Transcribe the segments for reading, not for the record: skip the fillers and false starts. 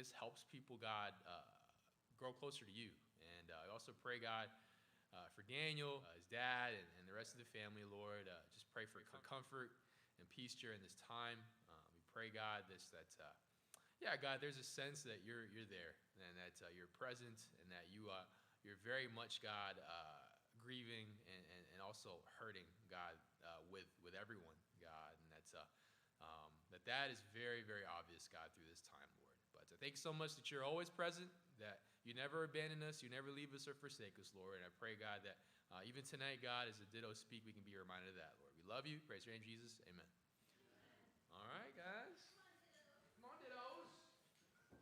this helps people, God, grow closer to you. And I also pray, God, for Daniel, his dad, and the rest of the family, Lord. Just pray for comfort and peace during this time. We pray, God, God, there's a sense that you're there, and that you're present, and that you're very much, God, grieving and also hurting, God, with everyone, God, and that is very, very obvious, God, through this time, Lord. But thank you so much that you're always present, that you never abandon us, you never leave us or forsake us, Lord. And I pray, God, that even tonight, God, as the dittos speak, we can be reminded of that, Lord. We love you. Praise your name, Jesus. Amen. All right, guys. Come on, dittos. I can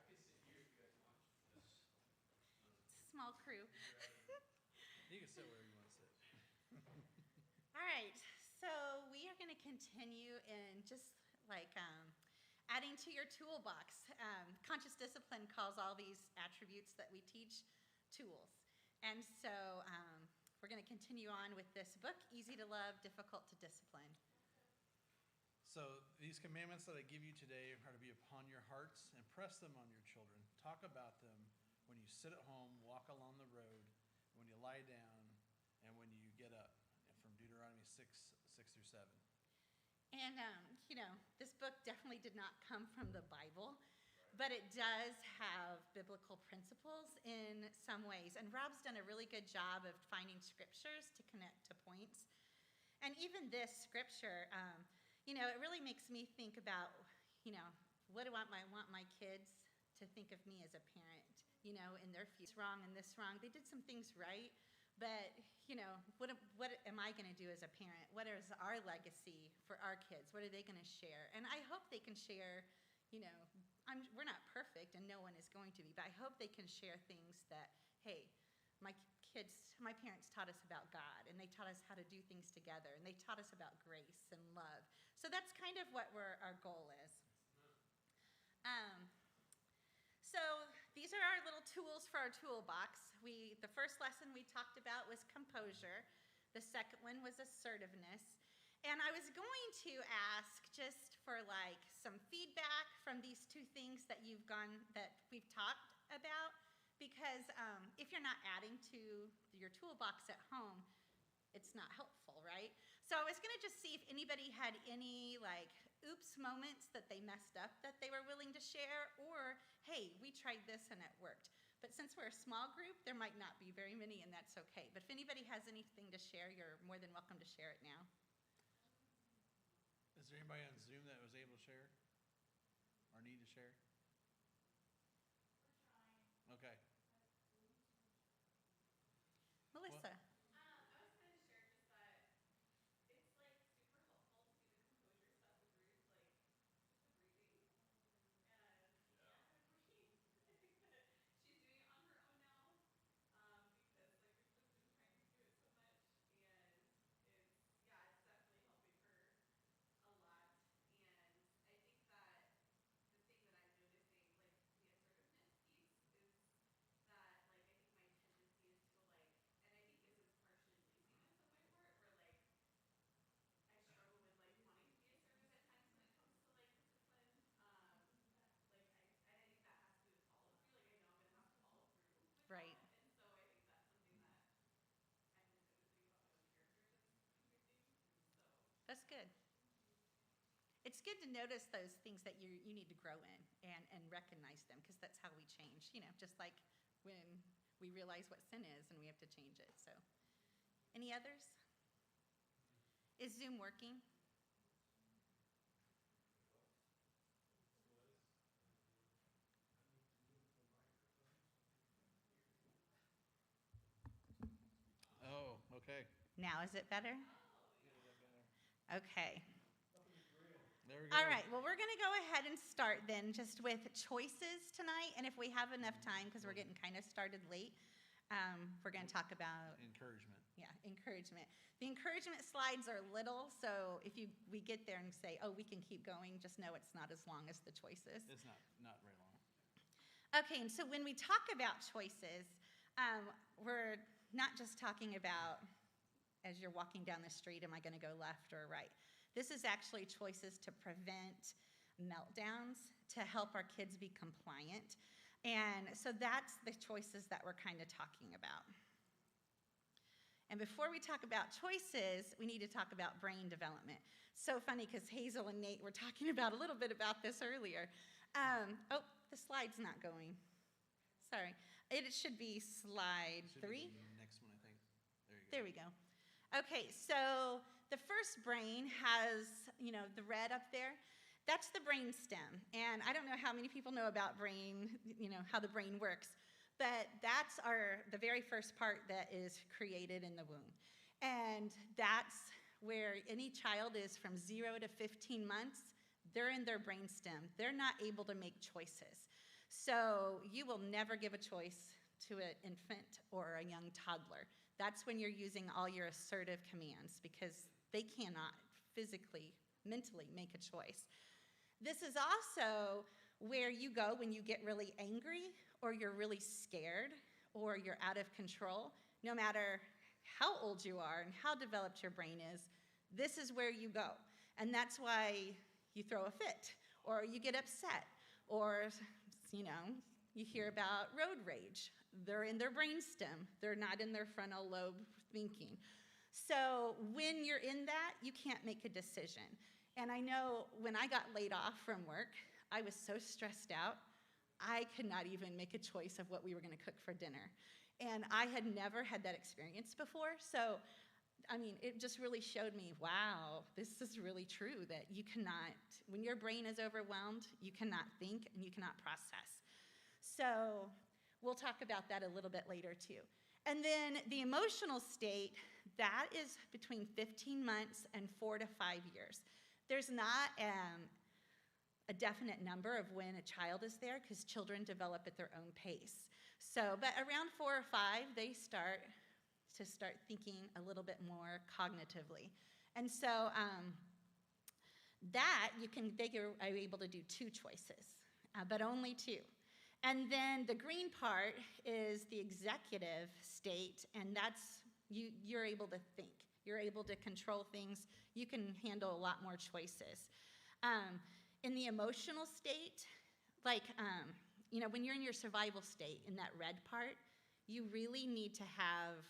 sit here if you guys want. Small crew. You can sit wherever you want to sit. All right, so we are going to continue in just like adding to your toolbox. Conscious discipline calls all these attributes that we teach tools. And so we're going to continue on with this book, Easy to Love, Difficult to Discipline. So these commandments that I give you today are to be upon your hearts. Impress them on your children. Talk about them when you sit at home, walk along the road, when you lie down, and when you get up. From Deuteronomy 6:6-7. And, this book definitely did not come from the Bible, but it does have biblical principles in some ways. And Rob's done a really good job of finding scriptures to connect to points. And even this scripture, it really makes me think about, what do I want my kids to think of me as a parent, in their future. This wrong and this wrong. They did some things right. But, what am I going to do as a parent? What is our legacy for our kids? What are they going to share? And I hope they can share, we're not perfect and no one is going to be, but I hope they can share things that, hey, my parents taught us about God, and they taught us how to do things together, and they taught us about grace and love. So that's kind of what our goal is. So these are our little tools for our toolbox. The first lesson we talked about was composure. The second one was assertiveness. And I was going to ask just for some feedback from these two things that we've talked about, because if you're not adding to your toolbox at home, it's not helpful, right? So I was going to just see if anybody had any oops moments that they messed up that they were willing to share, or hey, we tried this and it worked. But since we're a small group, there might not be very many, and that's okay. But if anybody has anything to share, you're more than welcome to share it now. Is there anybody on Zoom that was able to share or need to share? We're trying. Okay. Melissa. Right. And so I think that's something that I'm noticing about my own character that's convicting. So That's good. It's good to notice those things that you need to grow in and recognize them, because that's how we change, just like when we realize what sin is and we have to change it. So, any others? Is Zoom working? Oh, okay. Now, is it better? Okay. There we go. All right, well, we're going to go ahead and start then just with choices tonight. And if we have enough time, because we're getting kind of started late, we're going to talk about encouragement. Yeah, encouragement. The encouragement slides are little, so if we get there and say, oh, we can keep going, just know it's not as long as the choices. It's not very long. Okay, and so when we talk about choices, we're not just talking about as you're walking down the street, am I going to go left or right? This is actually choices to prevent meltdowns, to help our kids be compliant. And so that's the choices that we're kind of talking about. And before we talk about choices, we need to talk about brain development. So funny because Hazel and Nate were talking about a little bit about this earlier. Oh, the slide's not going. Sorry. It should be slide 3. Next one, I think. There we go. Okay, so the first brain has, the red up there. That's the brain stem. And I don't know how many people know about brain, how the brain works. But that's the very first part that is created in the womb. And that's where any child is from 0 to 15 months. They're in their brain stem. They're not able to make choices. So you will never give a choice to an infant or a young toddler. That's when you're using all your assertive commands because they cannot physically, mentally make a choice. This is also where you go when you get really angry or you're really scared or you're out of control. No matter how old you are and how developed your brain is, this is where you go. And that's why you throw a fit or you get upset or, you hear about road rage. They're in their brainstem. They're not in their frontal lobe thinking. So when you're in that, you can't make a decision. And I know when I got laid off from work, I was so stressed out, I could not even make a choice of what we were going to cook for dinner. And I had never had that experience before. So, it just really showed me, wow, this is really true, that you cannot, when your brain is overwhelmed, you cannot think and you cannot process. So we'll talk about that a little bit later too. And then the emotional state, that is between 15 months and 4 to 5 years. There's not a definite number of when a child is there because children develop at their own pace. So, but around 4 or 5, they start thinking a little bit more cognitively. And so they are able to do 2 choices, but only 2. And then the green part is the executive state, and that's you're able to think. You're able to control things. You can handle a lot more choices. In the emotional state, when you're in your survival state, in that red part, you really need to have,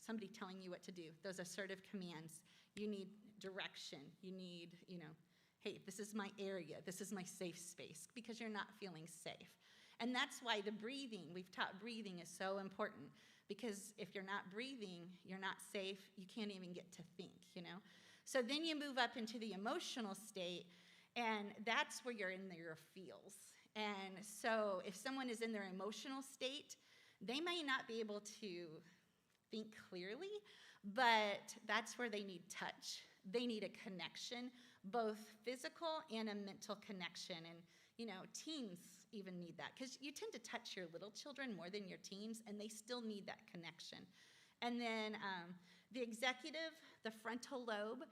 somebody telling you what to do, those assertive commands. You need direction. You need, hey, this is my area. This is my safe space because you're not feeling safe. And that's why the breathing, we've taught breathing is so important because if you're not breathing, you're not safe, you can't even get to think, So then you move up into the emotional state, and that's where you're in your feels. And so if someone is in their emotional state, they may not be able to think clearly, but that's where they need touch. They need a connection, both physical and a mental connection. And, teens even need that because you tend to touch your little children more than your teens, and they still need that connection. And then the executive, the frontal lobe,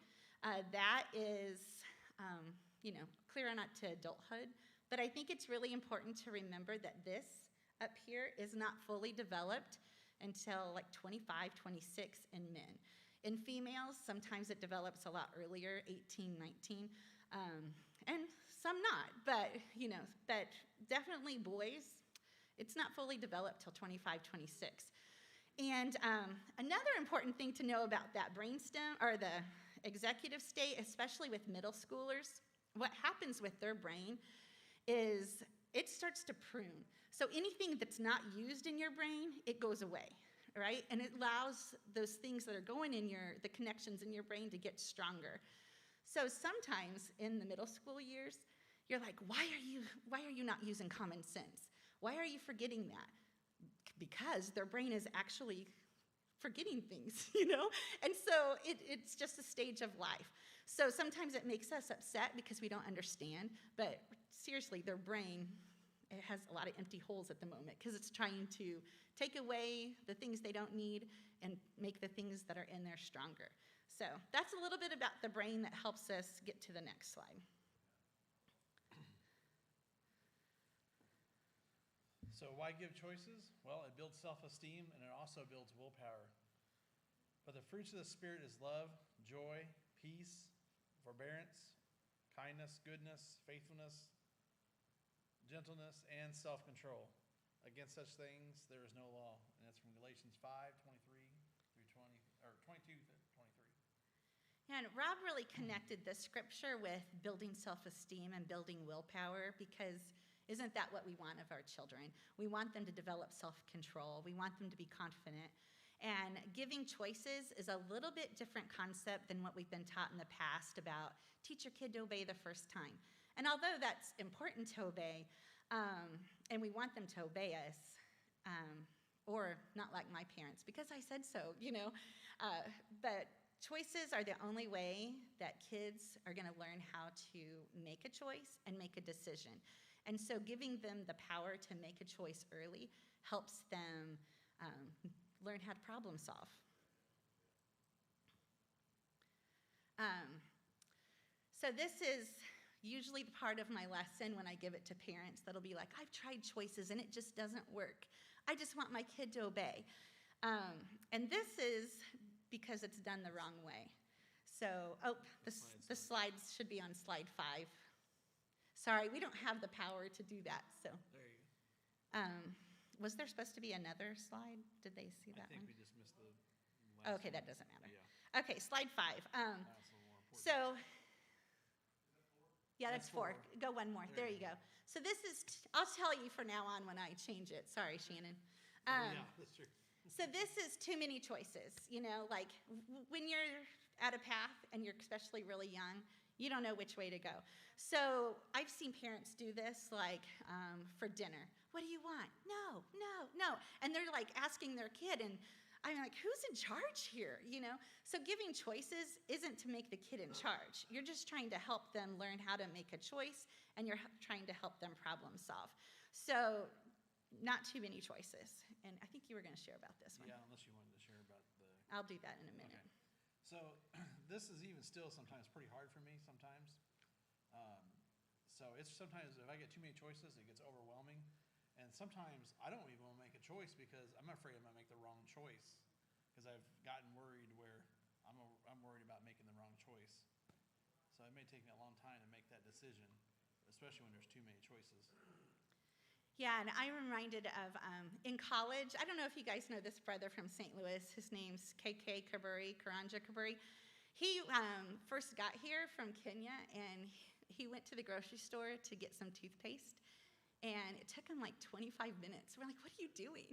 that is, clear on up to adulthood. But I think it's really important to remember that this up here is not fully developed until like 25, 26 in men. In females, sometimes it develops a lot earlier, 18, 19, and some not. But definitely boys, it's not fully developed till 25, 26. And another important thing to know about that brainstem, or the executive state, especially with middle schoolers, what happens with their brain is it starts to prune. So anything that's not used in your brain, it goes away, right? And it allows those things that are going in the connections in your brain to get stronger. So sometimes in the middle school years, you're like, why are you not using common sense? Why are you forgetting that? Because their brain is actually forgetting things, And so it's just a stage of life. So sometimes it makes us upset because we don't understand, but seriously, their brain, it has a lot of empty holes at the moment because it's trying to take away the things they don't need and make the things that are in there stronger. So that's a little bit about the brain that helps us get to the next slide. So why give choices? Well, it builds self-esteem and it also builds willpower. But the fruits of the Spirit is love, joy, peace, forbearance, kindness, goodness, faithfulness, gentleness, and self-control. Against such things, there is no law. And that's from Galatians 5:23 through 20, or 22 through 23. And Rob really connected this scripture with building self-esteem and building willpower, because isn't that what we want of our children? We want them to develop self-control. We want them to be confident. And giving choices is a little bit different concept than what we've been taught in the past about teach your kid to obey the first time. And although that's important to obey, and we want them to obey us, or not like my parents, because I said so, but choices are the only way that kids are going to learn how to make a choice and make a decision. And so giving them the power to make a choice early helps them learn how to problem solve. So this is usually the part of my lesson when I give it to parents that'll be like, I've tried choices and it just doesn't work. I just want my kid to obey. And this is because it's done the wrong way. So, the slides should be on slide 5. Sorry, we don't have the power to do that, so. There you go. Was there supposed to be another slide? Did they see that I think one? we just missed the last Okay, one. that doesn't matter. Yeah, Okay, slide 5. that's a little more important. So, yeah, that's That's 4. 4. Go one more. There There you you go. So this is, I'll tell you from now on when I change it. Sorry, Shannon. Yeah, that's true. So this is too many choices, like when you're at a path and you're especially really young, you don't know which way to go. So I've seen parents do this, for dinner. What do you want? No, no, no. And they're asking their kid, and I'm like, who's in charge here? So giving choices isn't to make the kid in charge. You're just trying to help them learn how to make a choice, and you're trying to help them problem solve. So not too many choices. And I think you were going to share about this one. Yeah, unless you wanted to share about the. I'll do that in a minute. Okay. So this is even still sometimes pretty hard for me sometimes. So it's sometimes if I get too many choices, it gets overwhelming. And sometimes I don't even want to make a choice because I'm afraid I'm going to make the wrong choice. Because I've gotten worried where I'm worried about making the wrong choice. So it may take me a long time to make that decision, especially when there's too many choices. Yeah, and I'm reminded of in college, I don't know if you guys know this brother from St. Louis. His name's KK Kaburi, Karanja Kaburi. He first got here from Kenya, and he went to the grocery store to get some toothpaste. And it took him 25 minutes. We're like, what are you doing?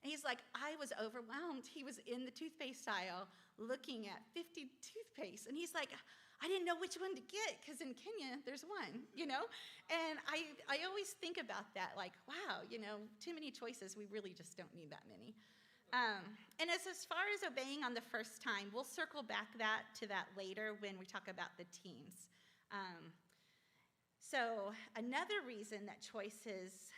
And he's like, I was overwhelmed. He was in the toothpaste aisle looking at 50 toothpaste. And he's like, I didn't know which one to get because in Kenya, there's one, And I always think about that, wow, too many choices. We really just don't need that many. And as far as obeying on the first time, we'll circle back to that later when we talk about the teens. So another reason that choices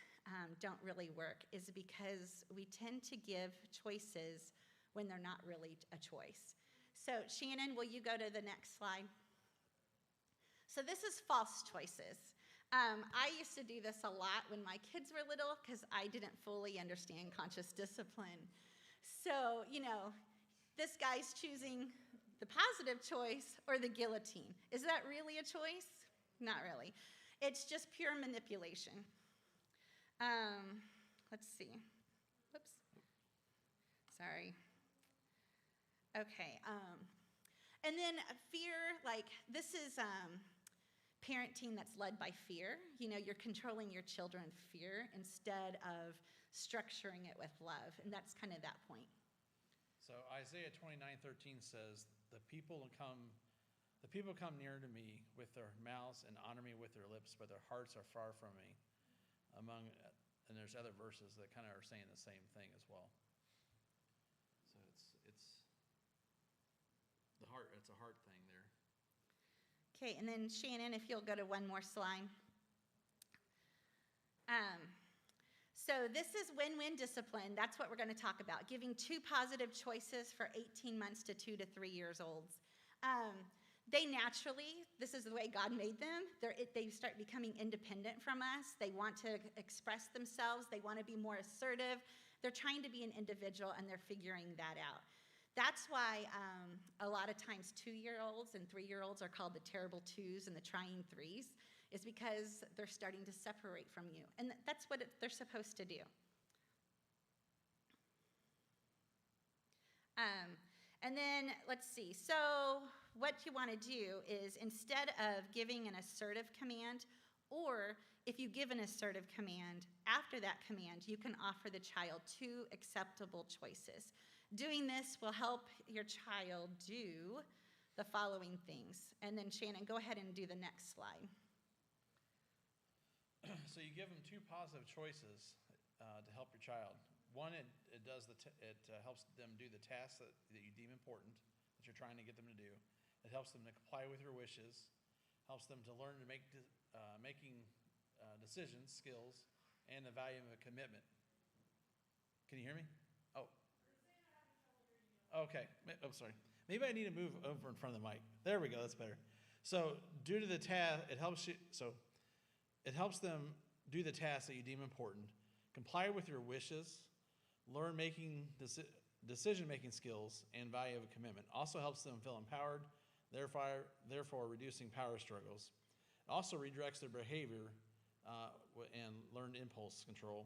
don't really work is because we tend to give choices when they're not really a choice. So Shannon, will you go to the next slide? So this is false choices. I used to do this a lot when my kids were little because I didn't fully understand conscious discipline. So, this guy's choosing the positive choice or the guillotine. Is that really a choice? Not really. It's just pure manipulation. Let's see. Whoops. Sorry. Okay. And then fear, this is parenting that's led by fear. You're controlling your children's fear instead of structuring it with love. And that's kind of that point. So Isaiah 29:13 says, The people come near to me with their mouths and honor me with their lips, but their hearts are far from me. And there's other verses that kind of are saying the same thing as well. So it's the heart. It's a heart thing there. Okay, and then Shannon, if you'll go to one more slide. So this is win-win discipline. That's what we're going to talk about, giving 2 positive choices for 18 months to 2 to 3 years old. They naturally, this is the way God made them, they start becoming independent from us. They want to express themselves. They want to be more assertive. They're trying to be an individual, and they're figuring that out. That's why a lot of times 2-year-olds and 3-year-olds are called the terrible 2s and the trying 3s, is because they're starting to separate from you. And that's what they're supposed to do. And then, let's see. So what you want to do is, instead of giving an assertive command, or if you give an assertive command, after that command, you can offer the child 2 acceptable choices. Doing this will help your child do the following things. And then, Shannon, go ahead and do the next slide. So you give them 2 positive choices to help your child. One, it helps them do the tasks that you deem important, that you're trying to get them to do. It helps them to comply with your wishes, helps them to learn to make making decisions, skills, and the value of a commitment. Can you hear me? Oh. Okay. Oh, sorry. Maybe I need to move over in front of the mic. There we go. That's better. So due to the task, it helps them do the tasks that you deem important, comply with your wishes, learn making decision-making skills, and value of a commitment. Also helps them feel empowered, therefore reducing power struggles. It also redirects their behavior and learn impulse control,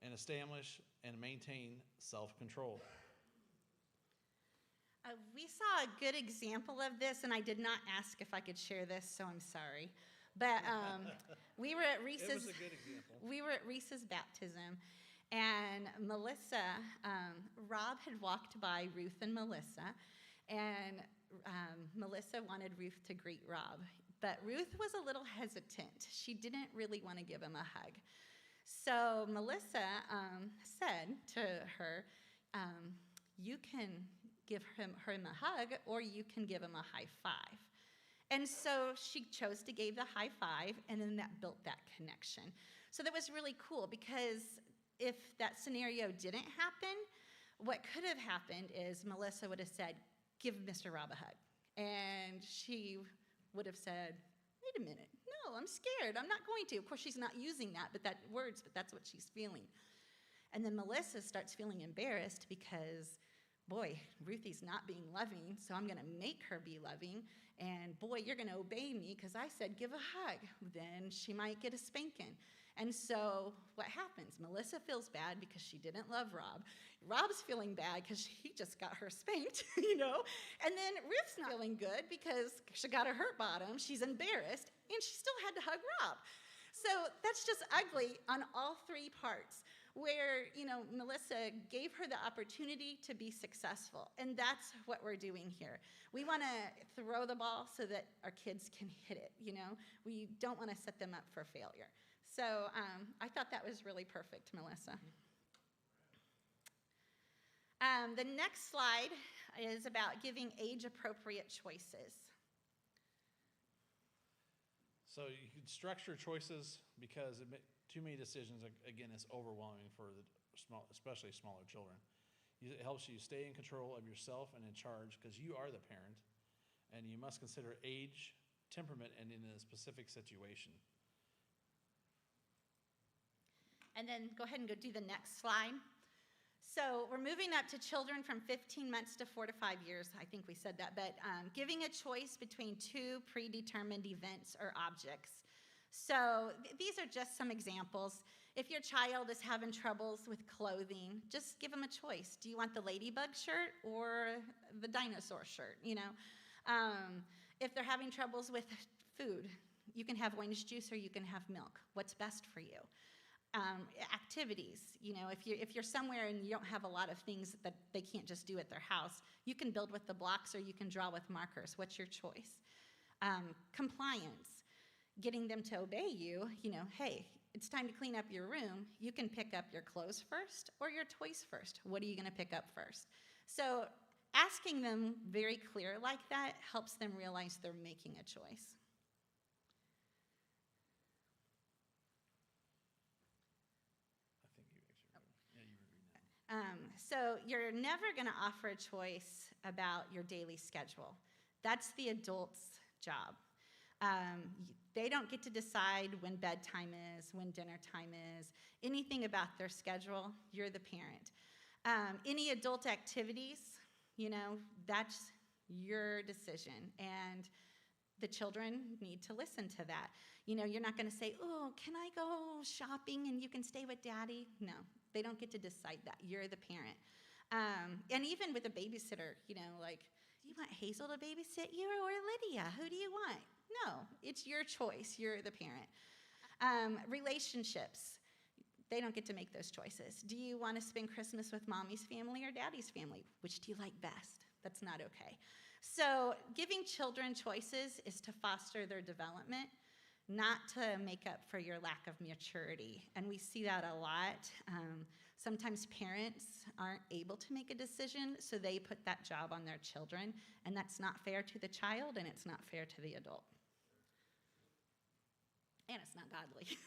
and establish and maintain self-control. We saw a good example of this, and I did not ask if I could share this, so I'm sorry. But we were at Reese's. It was a good example. We were at Reese's baptism, and Melissa, Rob had walked by Ruth and Melissa, and Melissa wanted Ruth to greet Rob. But Ruth was a little hesitant. She didn't really want to give him a hug. So Melissa said to her, you can give him a hug, or you can give him a high five. And so she chose to give the high five, and then that built that connection. So that was really cool, because if that scenario didn't happen, what could have happened is Melissa would have said, give Mr. Rob a hug. And she would have said, wait a minute, no, I'm scared, I'm not going to. Of course, she's not using that, but that's what she's feeling. And then Melissa starts feeling embarrassed because, boy, Ruthie's not being loving, so I'm gonna make her be loving. And boy, you're gonna obey me because I said give a hug. Then she might get a spanking. And so what happens? Melissa feels bad because she didn't love Rob. Rob's feeling bad because he just got her spanked, And then Ruth's not feeling good because she got a hurt bottom. She's embarrassed, and she still had to hug Rob. So that's just ugly on all 3 parts, where, Melissa gave her the opportunity to be successful. And that's what we're doing here. We want to throw the ball so that our kids can hit it, We don't want to set them up for failure. So I thought that was really perfect, Melissa. The next slide is about giving age-appropriate choices. So you can structure choices, because too many decisions, again, is overwhelming for especially smaller children. It helps you stay in control of yourself and in charge, because you are the parent, and you must consider age, temperament, and in a specific situation. And then go ahead and go do the next slide. So we're moving up to children from 15 months to 4 to 5 years. I think we said that, but giving a choice between 2 predetermined events or objects. So these are just some examples. If your child is having troubles with clothing, just give them a choice. Do you want the ladybug shirt or the dinosaur shirt? If they're having troubles with food, you can have orange juice or you can have milk. What's best for you? Activities, if you're somewhere and you don't have a lot of things that they can't just do at their house, you can build with the blocks or you can draw with markers. What's your choice? Compliance, getting them to obey you, hey, it's time to clean up your room. You can pick up your clothes first or your toys first. What are you gonna pick up first? So asking them very clear like that helps them realize they're making a choice. So you're never going to offer a choice about your daily schedule. That's the adult's job. They don't get to decide when bedtime is, when dinner time is, anything about their schedule. You're the parent. Any adult activities, that's your decision, and the children need to listen to that. You're not going to say, oh, can I go shopping and you can stay with daddy? No, they don't get to decide that. You're the parent. And even with a babysitter, like, do you want Hazel to babysit you or Lydia? Who do you want? No, it's your choice. You're the parent. Relationships, they don't get to make those choices. Do you want to spend Christmas with mommy's family or daddy's family? Which do you like best? That's not okay. So giving children choices is to foster their development, not to make up for your lack of maturity. And we see that a lot. Sometimes parents aren't able to make a decision, so they put that job on their children, and that's not fair to the child, and it's not fair to the adult. And it's not godly.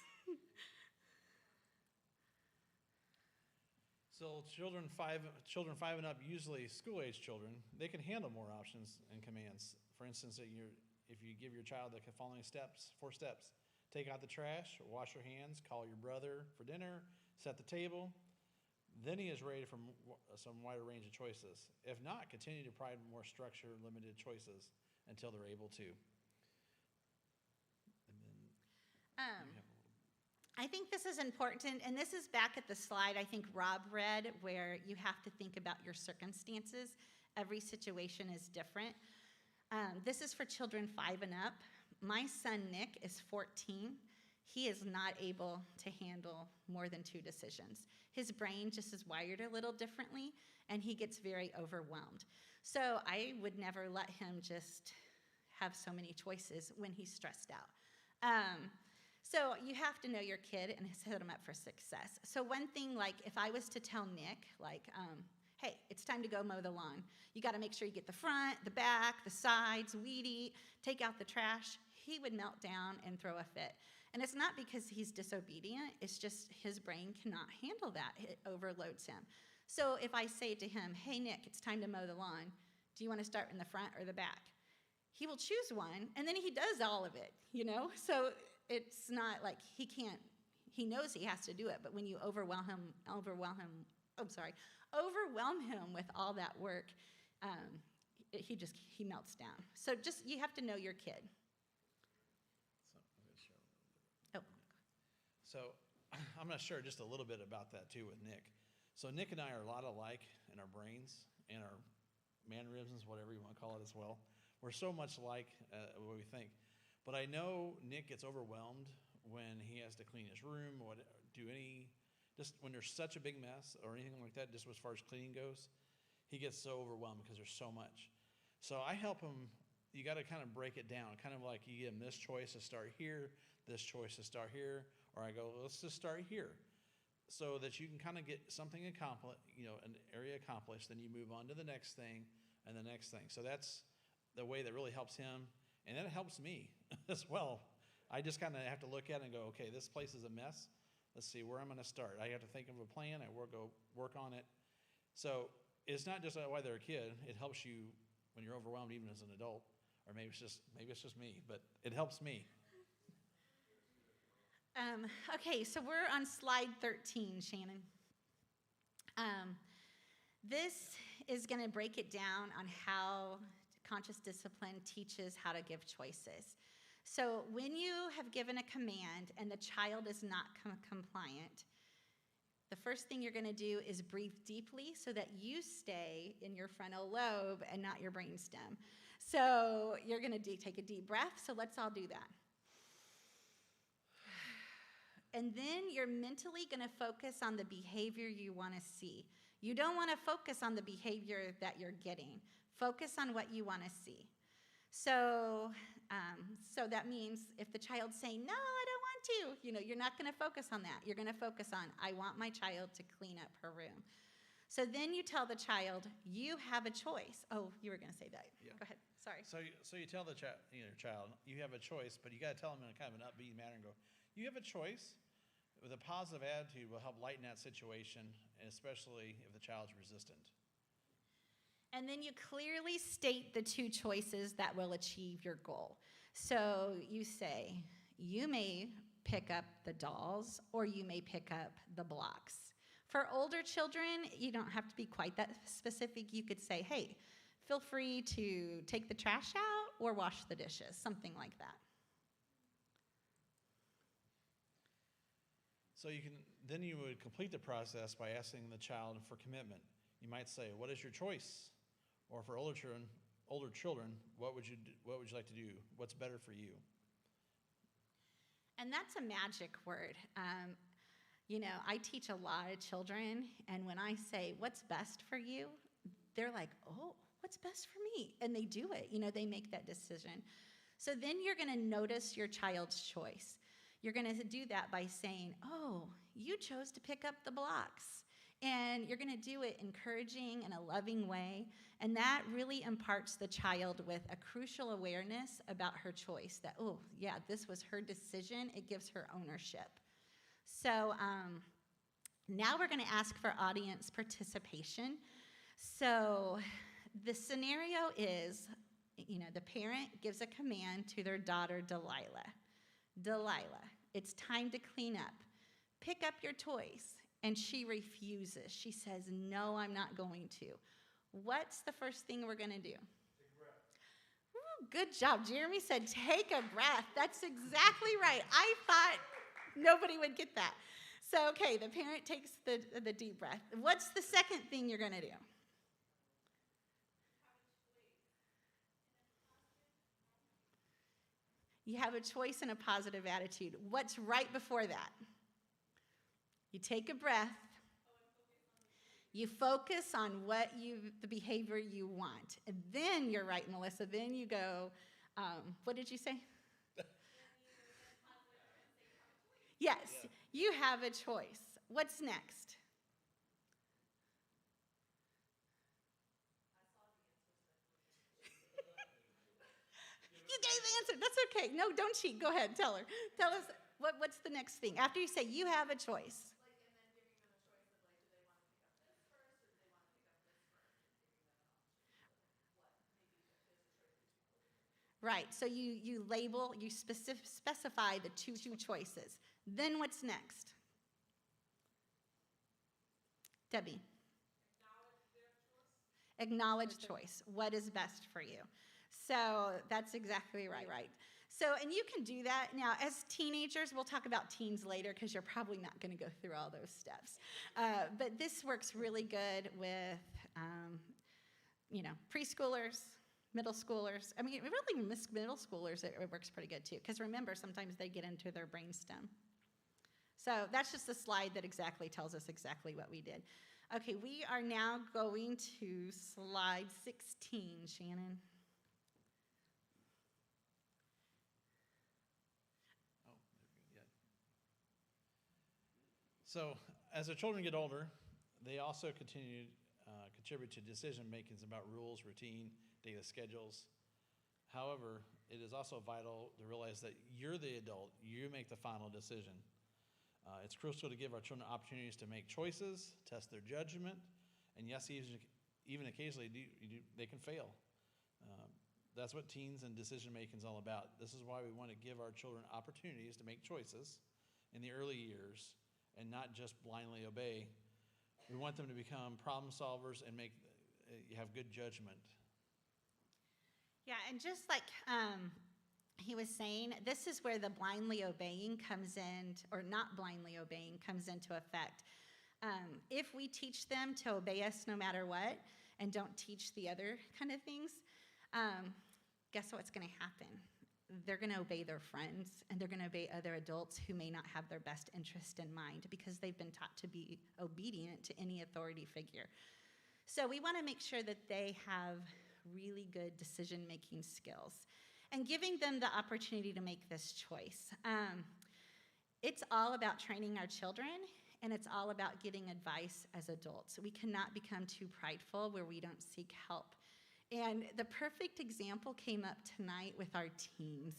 So children five and up, usually school-age children, they can handle more options and commands. For instance, if you give your child the following steps, 4 steps: take out the trash, wash your hands, call your brother for dinner, set the table, then he is ready for some wider range of choices. If not, continue to provide more structure, limited choices until they're able to. And then I think this is important, and this is back at the slide I think Rob read, where you have to think about your circumstances. Every situation is different. This is for children 5 and up. My son, Nick, is 14. He is not able to handle more than 2 decisions. His brain just is wired a little differently, and he gets very overwhelmed. So I would never let him just have so many choices when he's stressed out. So you have to know your kid and set them up for success. So one thing, like if I was to tell Nick, like, hey, it's time to go mow the lawn. You got to make sure you get the front, the back, the sides, weed eat, take out the trash. He would melt down and throw a fit. And it's not because he's disobedient. It's just his brain cannot handle that. It overloads him. So if I say to him, hey, Nick, it's time to mow the lawn. Do you want to start in the front or the back? He will choose one, and then he does all of it, So it's not like he knows he has to do it, but when you overwhelm him with all that work, he melts down. So you have to know your kid. So I'm going to share just a little bit about that too with Nick. So Nick and I are a lot alike in our brains and our mannerisms, whatever you want to call it as well. We're so much alike what we think. But I know Nick gets overwhelmed when he has to clean his room, just when there's such a big mess or anything like that, just as far as cleaning goes, he gets so overwhelmed because there's so much. So I help him. You got to kind of break it down, kind of like you give him this choice to start here, this choice to start here, or I go, let's just start here, so that you can kind of get something accomplished, an area accomplished, then you move on to the next thing and the next thing. So that's the way that really helps him, and that helps me as well. I just kind of have to look at it and go, okay, this place is a mess. Let's see where I'm going to start. I have to think of a plan. I go work on it. So it's not just why they're a kid. It helps you when you're overwhelmed, even as an adult. Or maybe it's just me, but it helps me. Okay, so we're on slide 13, Shannon. This is going to break it down on how conscious discipline teaches how to give choices. So when you have given a command and the child is not compliant, the first thing you're going to do is breathe deeply so that you stay in your frontal lobe and not your brainstem. So you're going to take a deep breath. So let's all do that. And then you're mentally going to focus on the behavior you want to see. You don't want to focus on the behavior that you're getting. Focus on what you want to see. So that means if the child's saying, no, I don't want to, you're not going to focus on that. You're going to focus on, I want my child to clean up her room. So then you tell the child, you have a choice. Oh, you were going to say that. Yeah. Go ahead. Sorry. So you tell the child, you have a choice, but you got to tell them in a kind of an upbeat manner and go, you have a choice. With a positive attitude will help lighten that situation, and especially if the child's resistant. And then you clearly state the 2 choices that will achieve your goal. So you say, you may pick up the dolls or you may pick up the blocks. For older children, you don't have to be quite that specific. You could say, hey, feel free to take the trash out or wash the dishes, something like that. So then you would complete the process by asking the child for commitment. You might say, "What is your choice?" Or for older children, what would you like to do? What's better for you? And that's a magic word. I teach a lot of children, and when I say, "What's best for you?" they're like, "Oh, what's best for me?" And they do it. They make that decision. So then you're going to notice your child's choice. You're going to do that by saying, "Oh, you chose to pick up the blocks." And you're going to do it encouraging in a loving way. And that really imparts the child with a crucial awareness about her choice, that, oh, yeah, this was her decision. It gives her ownership. So now we're going to ask for audience participation. So the scenario is, the parent gives a command to their daughter, Delilah. Delilah, it's time to clean up. Pick up your toys. And she refuses. She says, "No, I'm not going to." What's the first thing we're going to do? Take a breath. Ooh, good job. Jeremy said, "Take a breath." That's exactly right. I thought nobody would get that. So, okay, the parent takes the deep breath. What's the second thing you're going to do? You have a choice and a positive attitude. What's right before that? You take a breath. You focus on the behavior you want. And then you're right, Melissa. Then you go, what did you say? Yes, you have a choice. What's next? You gave the answer. That's okay. No, don't cheat. Go ahead. Tell her. Tell us what's the next thing. After you say you have a choice. Right, so you label, you specify the two choices. Then what's next? Debbie. Acknowledge choice. What is best for you? So that's exactly right. So, and you can do that. Now, as teenagers, we'll talk about teens later because you're probably not going to go through all those steps. But this works really good with, preschoolers, middle schoolers. I mean, really, middle schoolers, it works pretty good too. Because remember, sometimes they get into their brainstem. So that's just a slide that exactly tells us exactly what we did. Okay, we are now going to slide 16, Shannon. So as the children get older, they also contribute to decision makings about rules, routine, daily schedules. However, it is also vital to realize that you're the adult. You make the final decision. It's crucial to give our children opportunities to make choices, test their judgment, and yes, even occasionally they can fail. That's what teens and decision making is all about. This is why we want to give our children opportunities to make choices in the early years and not just blindly obey. We want them to become problem solvers and have good judgment. Yeah, and just like he was saying, this is where the blindly obeying comes in, or not blindly obeying comes into effect. If we teach them to obey us no matter what and don't teach the other kind of things, guess what's going to happen? They're going to obey their friends, and they're going to obey other adults who may not have their best interest in mind because they've been taught to be obedient to any authority figure. So we want to make sure that they have really good decision-making skills and giving them the opportunity to make this choice. It's all about training our children, and it's all about getting advice as adults. We cannot become too prideful where we don't seek help. And the perfect example came up tonight with our teens.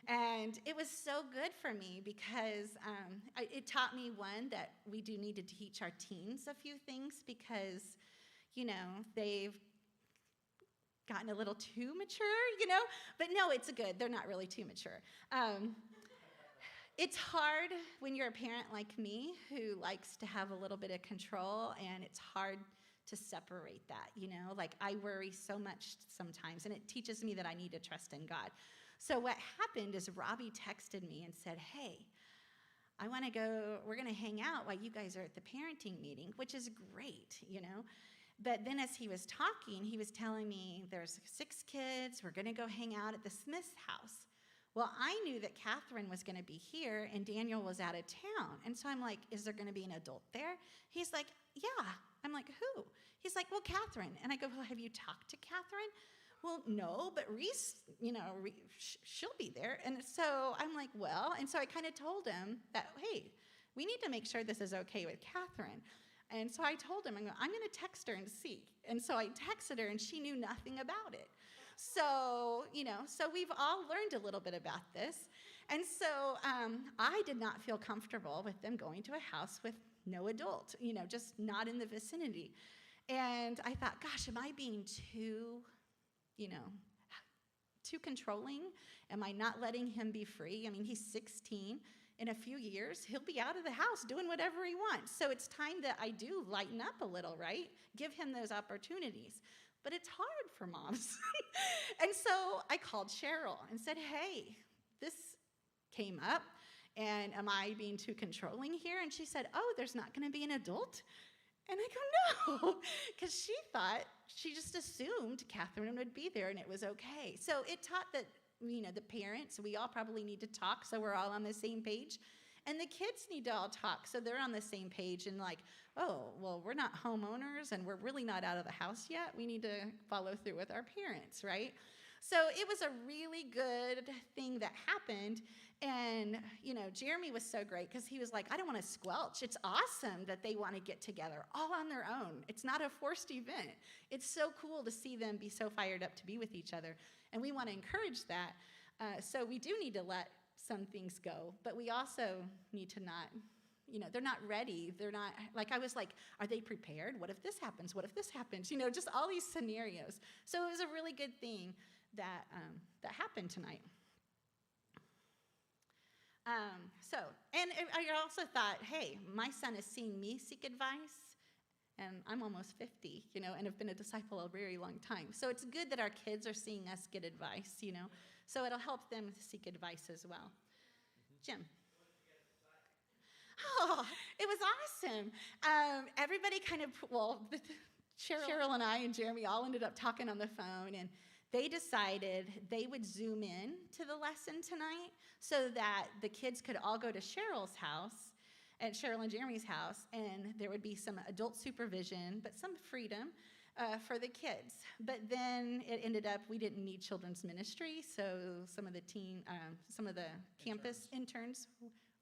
And it was so good for me because it taught me, one, that we do need to teach our teens a few things because, they've gotten a little too mature, But no, it's good. They're not really too mature. It's hard when you're a parent like me who likes to have a little bit of control, and it's hard to separate that, Like I worry so much sometimes, and it teaches me that I need to trust in God. So what happened is Robbie texted me and said, "Hey, we're going to hang out while you guys are at the parenting meeting, which is great, But then as he was talking, he was telling me there's 6 kids. We're going to go hang out at the Smith's house. Well, I knew that Catherine was going to be here and Daniel was out of town. And so I'm like, is there going to be an adult there? He's like, yeah. I'm like, who? He's like, well, Catherine. And I go, well, have you talked to Catherine? Well, no, but Reese, she'll be there. And so I'm like, well, and so I kind of told him that, hey, we need to make sure this is okay with Catherine. And so I told him, I'm going to text her and see. And so I texted her, and she knew nothing about it. So, so we've all learned a little bit about this. And so I did not feel comfortable with them going to a house with no adult, just not in the vicinity. And I thought, gosh, am I being too controlling? Am I not letting him be free? I mean, he's 16. In a few years, he'll be out of the house doing whatever he wants. So it's time that I do lighten up a little, right? Give him those opportunities. But it's hard for moms. And so I called Cheryl and said, hey, this came up, and am I being too controlling here? And she said, oh, there's not going to be an adult? And I go, no, because she just assumed Catherine would be there and it was okay. So it taught that, the parents, we all probably need to talk so we're all on the same page. And the kids need to all talk so they're on the same page and like, oh, well, we're not homeowners and we're really not out of the house yet. We need to follow through with our parents, right? So it was a really good thing that happened. And, Jeremy was so great because he was like, I don't want to squelch. It's awesome that they want to get together all on their own. It's not a forced event. It's so cool to see them be so fired up to be with each other. And we want to encourage that. So we do need to let some things go. But we also need to not, they're not ready. They're not, I was like, are they prepared? What if this happens? What if this happens? Just all these scenarios. So it was a really good thing that happened tonight. And I also thought, hey, my son has seen me seek advice, and I'm almost 50, and have been a disciple a very long time. So it's good that our kids are seeing us get advice, so it'll help them seek advice as well. Jim. Oh, it was awesome. Everybody Cheryl and I and Jeremy all ended up talking on the phone, and they decided they would zoom in to the lesson tonight so that the kids could all go to Cheryl's house, at Cheryl and Jeremy's house, and there would be some adult supervision, but some freedom for the kids. But then it ended up we didn't need children's ministry, so some of the campus interns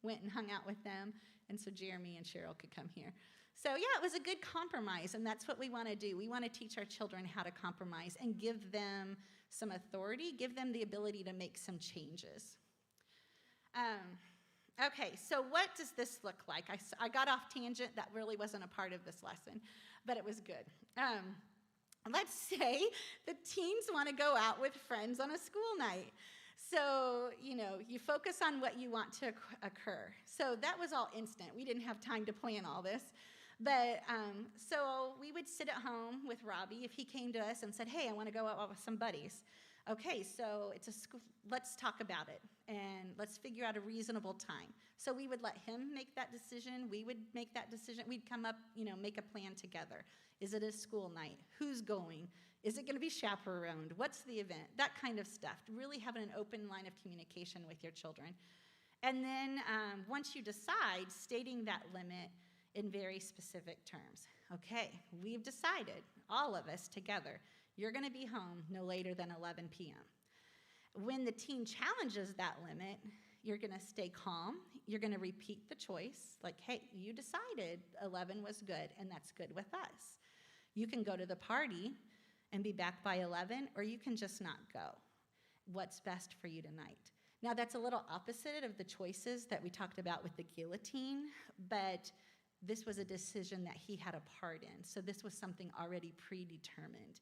went and hung out with them, and so Jeremy and Cheryl could come here. So yeah, it was a good compromise, and that's what we want to do. We want to teach our children how to compromise and give them some authority, give them the ability to make some changes. Okay, so what does this look like? I got off tangent. That really wasn't a part of this lesson, but it was good. Let's say the teens want to go out with friends on a school night. So, you focus on what you want to occur. So that was all instant. We didn't have time to plan all this. But so we would sit at home with Robbie if he came to us and said, hey, I want to go out with some buddies. Okay, so it's a school, let's talk about it, and let's figure out a reasonable time. So we would let him make that decision. We would make that decision. We'd come up, make a plan together. Is it a school night? Who's going? Is it going to be chaperoned? What's the event? That kind of stuff. Really having an open line of communication with your children. And then once you decide, stating that limit in very specific terms. Okay, we've decided, all of us together, you're going to be home no later than 11 p.m. When the teen challenges that limit, you're going to stay calm. You're going to repeat the choice, like, hey, you decided 11 was good, and that's good with us. You can go to the party and be back by 11, or you can just not go. What's best for you tonight? Now, that's a little opposite of the choices that we talked about with the guillotine, but this was a decision that he had a part in. So this was something already predetermined.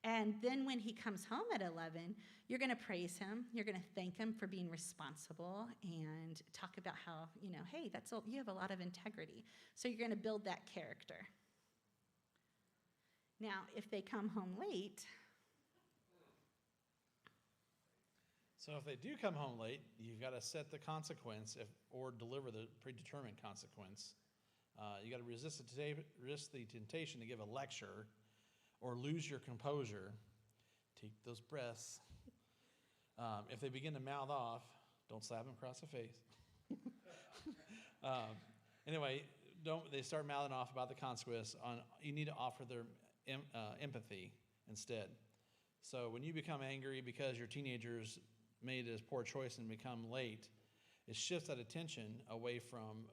And then when he comes home at 11, you're going to praise him. You're going to thank him for being responsible and talk about how, hey, you have a lot of integrity. So you're going to build that character. Now, if they come home late. So if they do come home late, you've got to set the consequence or deliver the predetermined consequence. You got to resist the temptation to give a lecture or lose your composure. Take those breaths. If they begin to mouth off, don't slap them across the face. Anyway, they start mouthing off about the consequence. You need to offer their empathy instead. So when you become angry because your teenagers made a poor choice and become late, it shifts that attention away from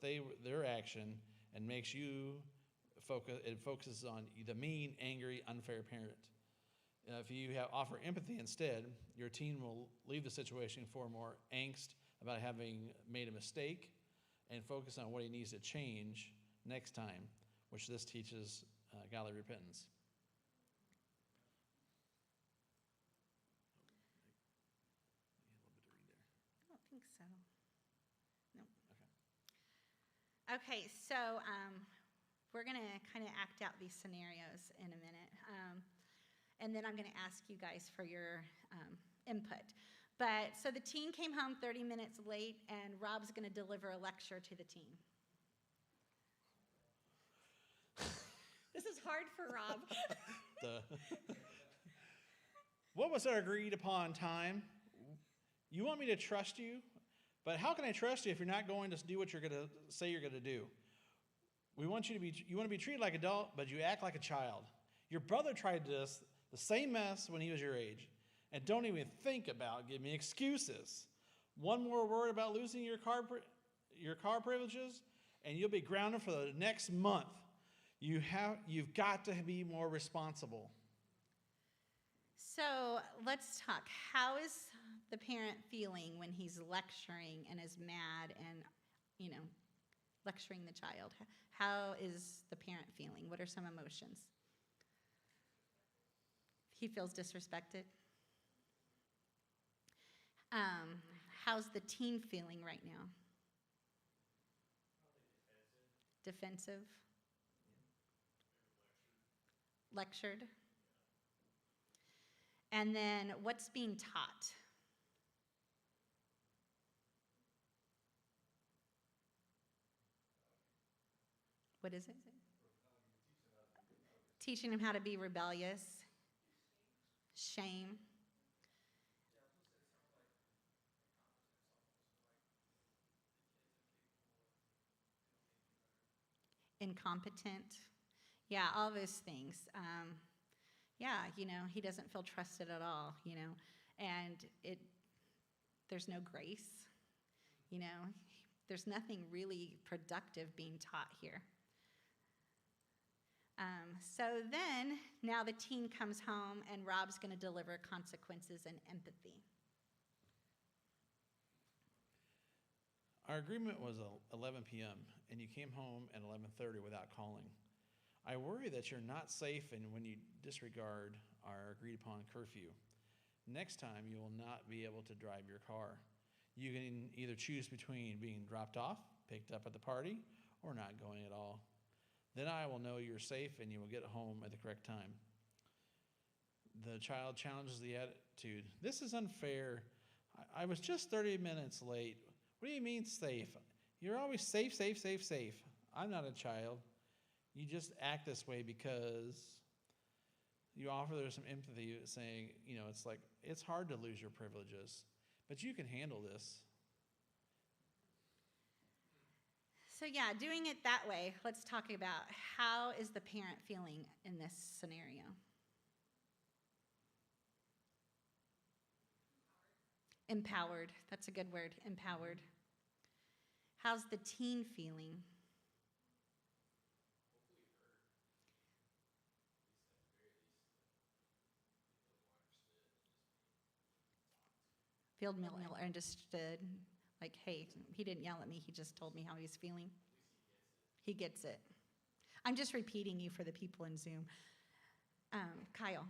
their action and makes you focus. It focuses on the mean, angry, unfair parent. If you offer empathy instead, your teen will leave the situation for more angst about having made a mistake and focus on what he needs to change next time, which this teaches godly repentance. I don't think so. No. Okay, so we're going to kind of act out these scenarios in a minute. And then I'm going to ask you guys for your input. But so the teen came home 30 minutes late, and Rob's going to deliver a lecture to the teen. This is hard for Rob. What was our agreed upon time? You want me to trust you? But how can I trust you if you're not going to do what you're going to say you're going to do? You want to be treated like an adult, but you act like a child. Your brother tried this, the same mess when he was your age, and don't even think about giving me excuses. One more word about losing your car privileges, and you'll be grounded for the next month. You've got to be more responsible. So let's talk. How is the parent feeling when he's lecturing and is mad and, lecturing the child? How is the parent feeling? What are some emotions? He feels disrespected. How's the teen feeling right now? Defensive. Lectured. And then what's being taught? What is it? Teaching him how to be rebellious. Shame. Incompetent. Yeah, all those things. He doesn't feel trusted at all, and there's no grace, there's nothing really productive being taught here. So then, now the teen comes home, and Rob's going to deliver consequences and empathy. Our agreement was 11 p.m., and you came home at 11:30 without calling. I worry that you're not safe when you disregard our agreed-upon curfew. Next time, you will not be able to drive your car. You can either choose between being dropped off, picked up at the party, or not going at all. Then I will know you're safe and you will get home at the correct time. The child challenges the attitude. This is unfair. I was just 30 minutes late. What do you mean safe? You're always safe, safe, safe, safe. I'm not a child. You just act this way because you offer there some empathy saying, it's like, it's hard to lose your privileges, but you can handle this. So doing it that way, let's talk about how is the parent feeling in this scenario? Empowered. That's a good word, empowered. How's the teen feeling? Feel understood. Like, hey, he didn't yell at me. He just told me how he's feeling. He gets it. I'm just repeating you for the people in Zoom. Kyle.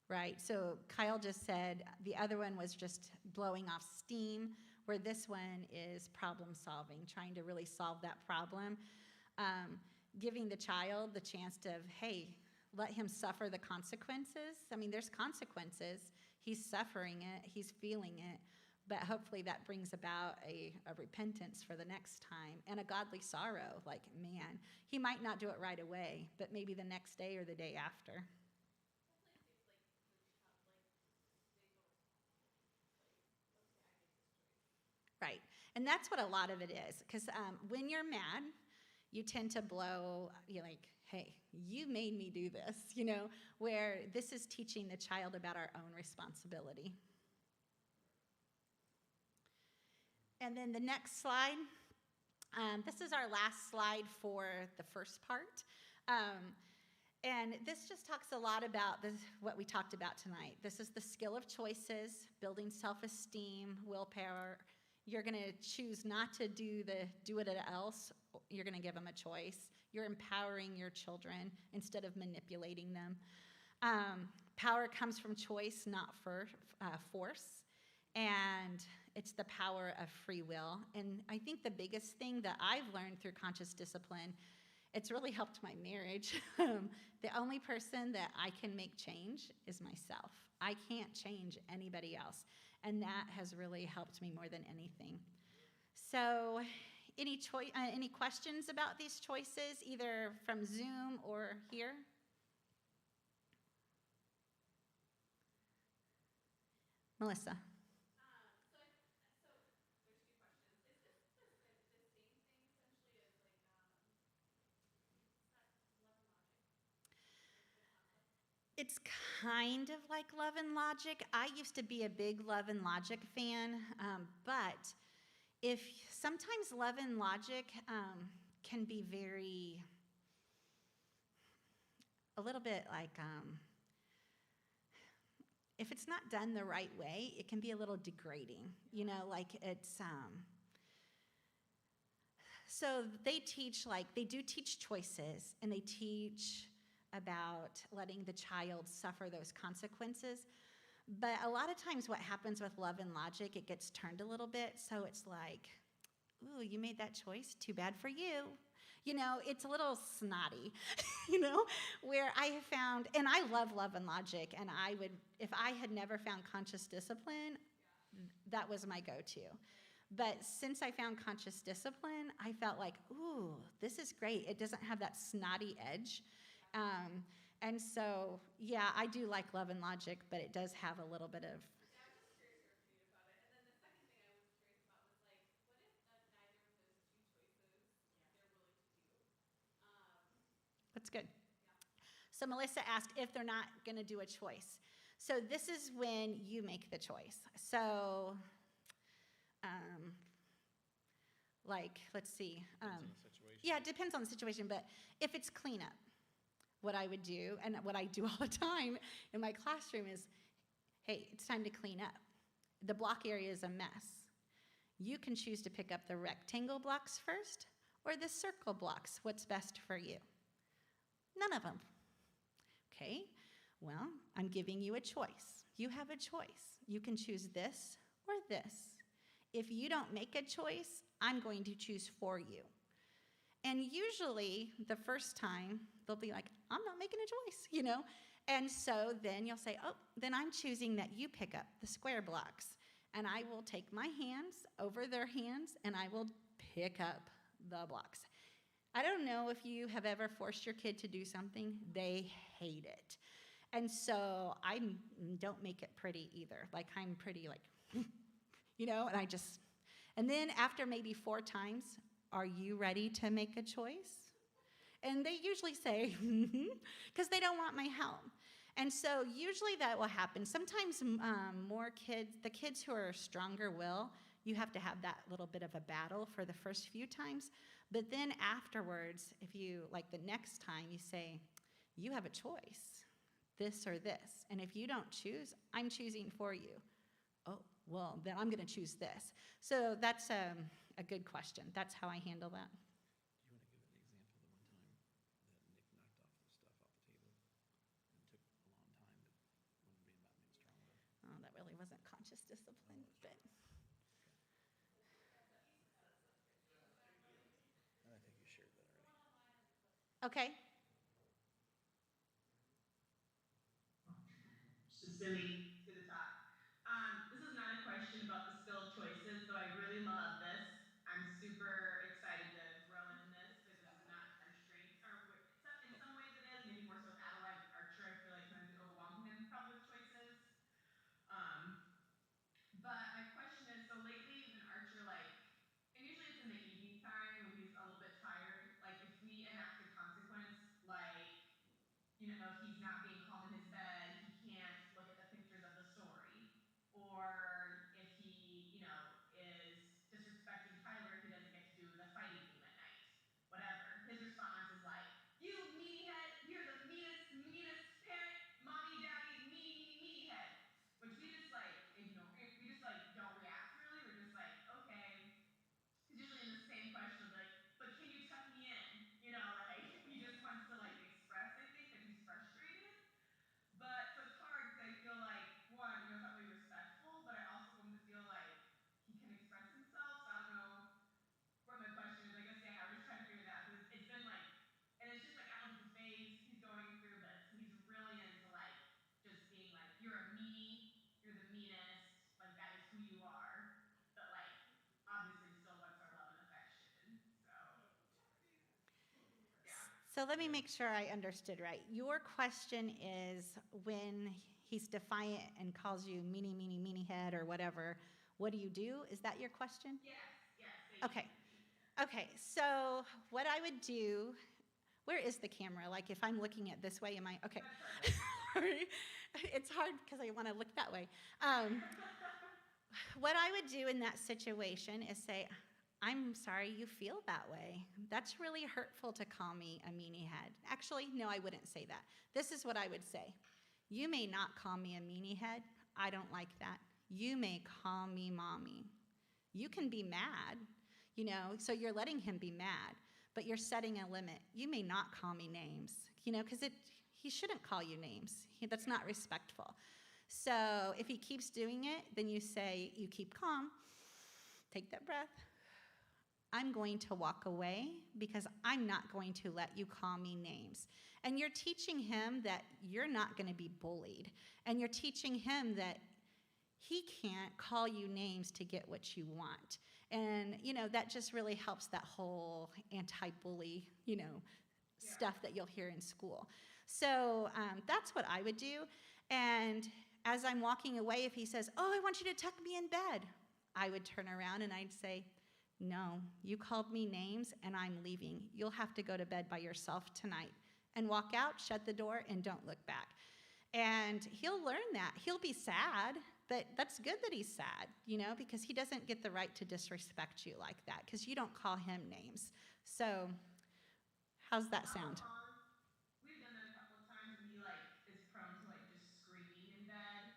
right? So Kyle just said the other one was just blowing off steam, where this one is problem solving, trying to really solve that problem. Giving the child the chance to, hey, let him suffer the consequences. I mean, there's consequences. He's suffering it, he's feeling it, but hopefully that brings about a repentance for the next time and a godly sorrow. Like, man, he might not do it right away, but maybe the next day or the day after. Right. And that's what a lot of it is. Because when you're mad, you tend to blow, you're like, hey, you made me do this, where this is teaching the child about our own responsibility. And then the next slide, this is our last slide for the first part. And this just talks a lot about what we talked about tonight. This is the skill of choices, building self-esteem, willpower. You're going to choose not to do it else. You're going to give them a choice. You're empowering your children instead of manipulating them. Power comes from choice, not force. And it's the power of free will. And I think the biggest thing that I've learned through conscious discipline, it's really helped my marriage. The only person that I can make change is myself. I can't change anybody else. And that has really helped me more than anything. So any questions about these choices, either from Zoom or here? Melissa. It's kind of like Love and Logic. I used to be a big Love and Logic fan, but sometimes Love and Logic can be a little bit like, if it's not done the right way, it can be a little degrading, like it's, so they do teach choices, and they teach about letting the child suffer those consequences. But a lot of times what happens with Love and Logic, it gets turned a little bit. So it's like, ooh, you made that choice. Too bad for you. It's a little snotty, where I have found, and I love Love and Logic, and if I had never found conscious discipline, that was my go-to. But since I found conscious discipline, I felt like, ooh, this is great. It doesn't have that snotty edge. And so, yeah, I do like Love and Logic, but it does have a little bit of. Yeah, I was just curious your opinion about it. And then the second thing I was curious about was like, what if neither of those two choices they're willing to do? That's good. So Melissa asked if they're not going to do a choice. So this is when you make the choice. So, let's see. Yeah, it depends on the situation. But if it's cleanup, what I would do, and what I do all the time in my classroom is, hey, it's time to clean up. The block area is a mess. You can choose to pick up the rectangle blocks first or the circle blocks. What's best for you? None of them. Okay, well, I'm giving you a choice. You have a choice. You can choose this or this. If you don't make a choice, I'm going to choose for you. And usually, the first time, they'll be like, I'm not making a choice, And so then you'll say, oh, then I'm choosing that you pick up the square blocks. And I will take my hands over their hands, and I will pick up the blocks. I don't know if you have ever forced your kid to do something. They hate it. And so I don't make it pretty either. Like, I'm pretty and then after maybe 4 times, are you ready to make a choice? And they usually say, because they don't want my help. And so usually that will happen. Sometimes the kids who are stronger will, you have to have that little bit of a battle for the first few times. But then afterwards, if you, the next time, you say, you have a choice, this or this. And if you don't choose, I'm choosing for you. Oh, well, then I'm going to choose this. So that's a good question. That's how I handle that. Do you want to give an example of the one time that Nick knocked off the stuff off the table and took a long time to want to Okay. Simi to the top. This is not a question about the skill of choices, though I really love this. I'm super excited to grow in this because this is not our strength. Or in some ways it is, maybe more so with Adelaide with Archer. I feel like sometimes we overwhelm him probably with choices. Um, but my question is, so lately when Archer and usually it's in the evening time when he's a little bit tired, like if we enact a consequence, like if he's not being calm in his bed, he can't look at the pictures of the story. Or if he, is disrespecting Tyler, he doesn't get to do the fighting game at night. Whatever. His response is like, "You meanie head, you're the meanest parent, mommy, daddy, meanie head." Which we just ignore. We just don't react really. We're just like, okay. Because usually in the same question, he'll be like, "But can you tuck me in?" He just wants to express, I think, that he's frustrated. But so it's hard because I feel like one, it's not really respectful, but I also want him to feel like he can express himself. So I don't know what my question is. I guess yeah, we're just trying to figure that out because it's been and it's just I don't know if it's a phase he's going through, but he's really into just being you're a meanie, you're the meanest, that is who you are. But obviously still wants our love and affection. So yeah. So let me make sure I understood right. Your question is when he's defiant and calls you meanie head or whatever, what do you do? Is that your question? Yes, thank Okay. you. Okay, so what I would do, where is the camera? If I'm looking at this way, am I, okay. That's perfect. Sorry. It's hard because I want to look that way. What I would do in that situation is say, "I'm sorry you feel that way. That's really hurtful to call me a meanie head." Actually, no, I wouldn't say that. This is what I would say. "You may not call me a meanie head. I don't like that. You may call me mommy. You can be mad, so you're letting him be mad, but you're setting a limit. You may not call me names, because he shouldn't call you names. That's not respectful. So if he keeps doing it, then you say, you keep calm, take that breath. I'm going to walk away because I'm not going to let you call me names." And you're teaching him that you're not going to be bullied. And you're teaching him that he can't call you names to get what you want. And, that just really helps that whole anti-bully, stuff that you'll hear in school. So that's what I would do. And as I'm walking away, if he says, "Oh, I want you to tuck me in bed," I would turn around and I'd say, "No, you called me names and I'm leaving. You'll have to go to bed by yourself tonight." And walk out, shut the door, and don't look back. And he'll learn that. He'll be sad, but that's good that he's sad, because he doesn't get the right to disrespect you like that because you don't call him names. So how's that sound? We've done that a couple of times, and he is prone to just screaming in bed.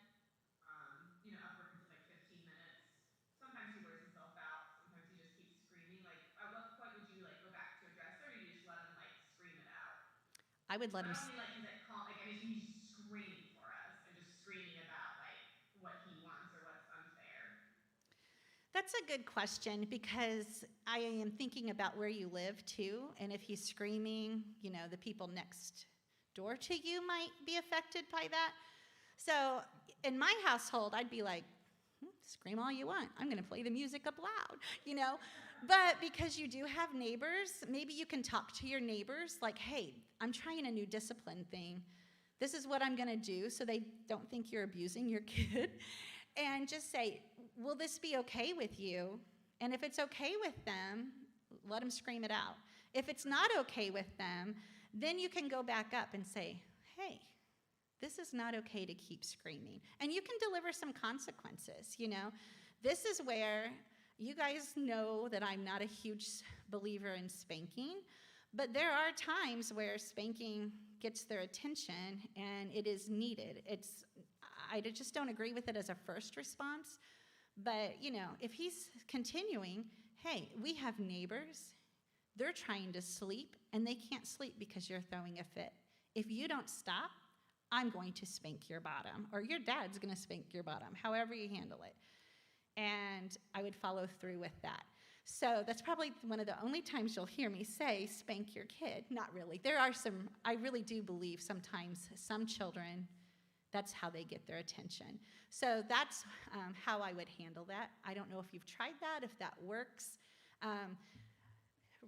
Upwards of 15 minutes. Sometimes he wears himself out. Sometimes he just keeps screaming. At what point would you go back to address it, or you just let him scream it out? I would let him. Not only he's calm, he's screaming for us and just screaming about what he wants or what's unfair. That's a good question because I am thinking about where you live too, and if he's screaming, the people next door to you might be affected by that. So in my household, I'd be like, "Scream all you want. I'm going to play the music up loud," But because you do have neighbors, maybe you can talk to your neighbors like, "Hey, I'm trying a new discipline thing. This is what I'm going to do," so they don't think you're abusing your kid. And just say, "Will this be okay with you?" And if it's okay with them, let them scream it out. If it's not okay with them, then you can go back up and say, "Hey, this is not okay to keep screaming." And you can deliver some consequences, This is where you guys know that I'm not a huge believer in spanking, but there are times where spanking gets their attention and it is needed. I just don't agree with it as a first response, but if he's continuing, hey, we have neighbors, they're trying to sleep and they can't sleep because you're throwing a fit. If you don't stop, I'm going to spank your bottom, or your dad's going to spank your bottom, however you handle it. And I would follow through with that. So that's probably one of the only times you'll hear me say, spank your kid. Not really. There are some, I really do believe sometimes some children, that's how they get their attention. So that's how I would handle that. I don't know if you've tried that, if that works.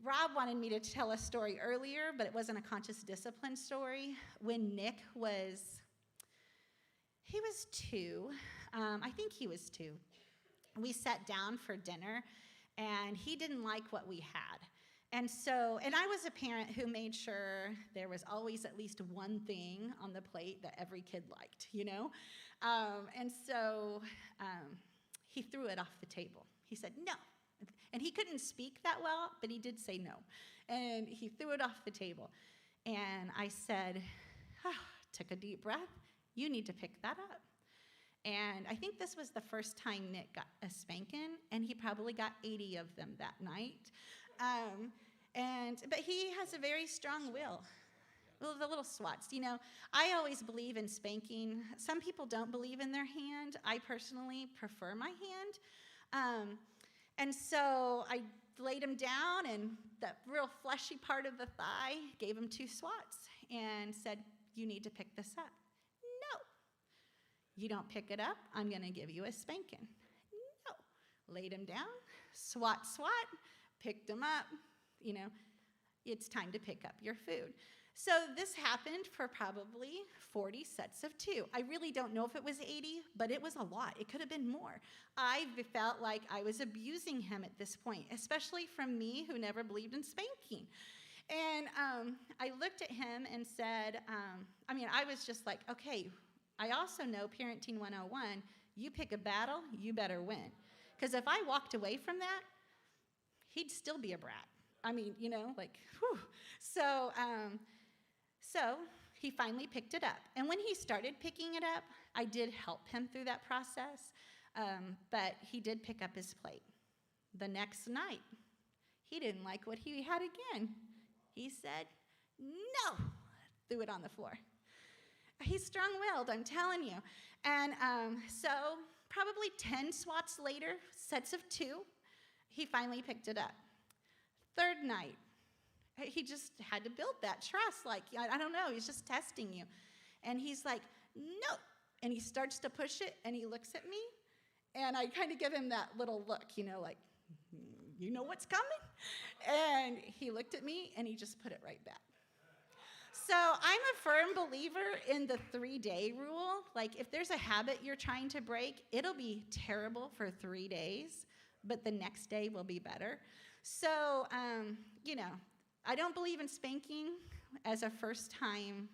Rob wanted me to tell a story earlier, but it wasn't a conscious discipline story. When Nick was, he was 2. I think he was 2. We sat down for dinner, and he didn't like what we had. And I was a parent who made sure there was always at least one thing on the plate that every kid liked, you know? He threw it off the table. He said, no. And he couldn't speak that well, but he did say no. And he threw it off the table. And I said, took a deep breath, you need to pick that up. And I think this was the first time Nick got a spanking, and he probably got 80 of them that night. But he has a very strong will. Well, the little swats. You know, I always believe in spanking. Some people don't believe in their hand. I personally prefer my hand. And so I laid him down, and that real fleshy part of the thigh, gave him 2 swats and said, you need to pick this up. No. You don't pick it up, I'm going to give you a spanking. No. Laid him down, swat, picked him up. You know, it's time to pick up your food. So this happened for probably 40 sets of 2. I really don't know if it was 80, but it was a lot. It could have been more. I felt like I was abusing him at this point, especially from me who never believed in spanking. And I looked at him and said, I was just like, okay, I also know Parenting 101, you pick a battle, you better win. Because if I walked away from that, he'd still be a brat. Whew. So he finally picked it up. And when he started picking it up, I did help him through that process. But he did pick up his plate. The next night, he didn't like what he had again. He said, no, threw it on the floor. He's strong-willed, I'm telling you. And so probably 10 swats later, sets of 2, he finally picked it up. Third night, he just had to build that trust. Like, I don't know, he's just testing you. And he's like, no. And he starts to push it, and he looks at me, and I kind of give him that little look, like, you know what's coming? And he looked at me, and he just put it right back. So I'm a firm believer in the 3-day rule. Like, if there's a habit you're trying to break, it'll be terrible for 3 days, but the next day will be better. So, I don't believe in spanking as a first time,